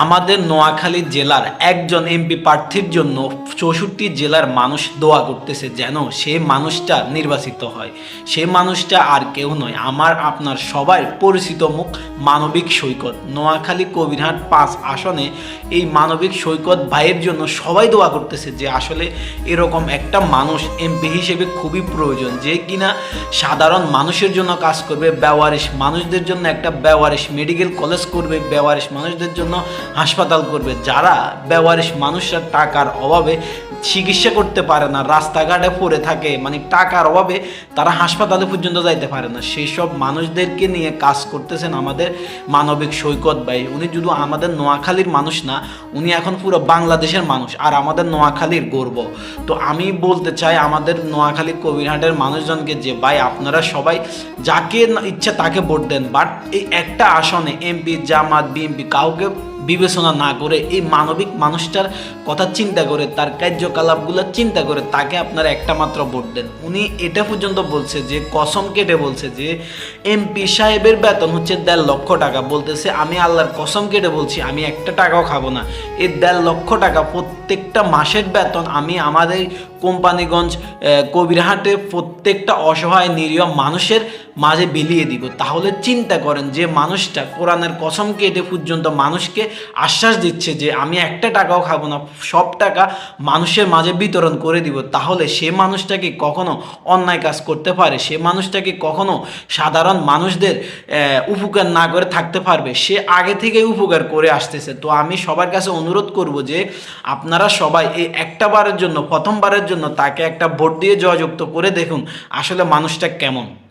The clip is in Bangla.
আমাদের নোয়াখালী জেলার একজন এমপি প্রার্থীর জন্য 64 জেলার মানুষ দোয়া করতেছে যেন সে মানুষটা নির্বাচিত হয়। সে মানুষটা আর কেউ নয়, আমার আপনার সবার পরিচিত মুখ মানবিক সৈকত। নোয়াখালী কবিরহাট 5 আসনে এই মানবিক সৈকত ভাইয়ের জন্য সবাই দোয়া করতেছে যে আসলে এরকম একটা মানুষ এমপি হিসেবে খুবই প্রয়োজন, যে কিনা সাধারণ মানুষের জন্য কাজ করবে, বেওয়ারিশ মানুষদের জন্য একটা বেওয়ারিশ মেডিকেল কলেজ করবে, বেওয়ারিশ মানুষদের জন্য হাসপাতাল করবে। যারা বেওয়ারিশ মানুষরা টাকার অভাবে চিকিৎসা করতে পারে না, রাস্তাঘাটে পড়ে থাকে, মানে টাকার অভাবে তারা হাসপাতালে পর্যন্ত যাইতে পারে না, সেই সব মানুষদেরকে নিয়ে কাজ করতেছেন আমাদের মানবিক সৈকত ভাই। উনি শুধু আমাদের নোয়াখালীর মানুষ না, উনি এখন পুরো বাংলাদেশের মানুষ আর আমাদের নোয়াখালীর গর্ব। তো আমি বলতে চাই আমাদের নোয়াখালী কবিরহাটের মানুষজনকে যে ভাই আপনারা সবাই যাকে ইচ্ছা তাকে ভোট দেন, বাট এই একটা আসনে এমপি জামাত বিএমপি কাউকে বিবেচনা না করে এই মানবিক মানুষটার কথা চিন্তা করে, তার কার্যকলাপগুলো চিন্তা করে তাকে আপনারা একটা মাত্র ভোট দেন। উনি এটা পর্যন্ত বলছে যে কসম কেটে বলছে যে এমপি সাহেবের বেতন হচ্ছে 1.5 লক্ষ টাকা। বলতেছে আমি আল্লাহর কসম কেটে বলছি আমি একটা টাকাও খাবো না, এই 1.5 লক্ষ টাকা প্রত্যেকটা মাসের বেতন আমি আমাদের কোম্পানিগঞ্জ কবিরহাটে প্রত্যেকটা অসহায় নিরীহ মানুষের মাঝে বিলিয়ে দিব। তাহলে চিন্তা করেন যে মানুষটা কোরআনের কসম কেটে পর্যন্ত মানুষকে আশ্বাস দিচ্ছে যে আমি একটা টাকাও খাবো না, সব টাকা মানুষের মাঝে বিতরণ করে দিব। তাহলে সে মানুষটা কি কখনো অন্যায় কাজ করতে পারে? সে মানুষটা কি কখনো সাধারণ মানুষদের উপকার না করে থাকতে পারবে? সে আগে থেকেই উপকার করে আসতেছে। তো আমি সবার কাছে অনুরোধ করব যে আপনারা সবাই এই একটা বারের জন্য, প্রথমবারের জন্য তাকে একটা ভোট দিয়ে জয়যুক্ত করে দেখুন আসলে মানুষটা কেমন।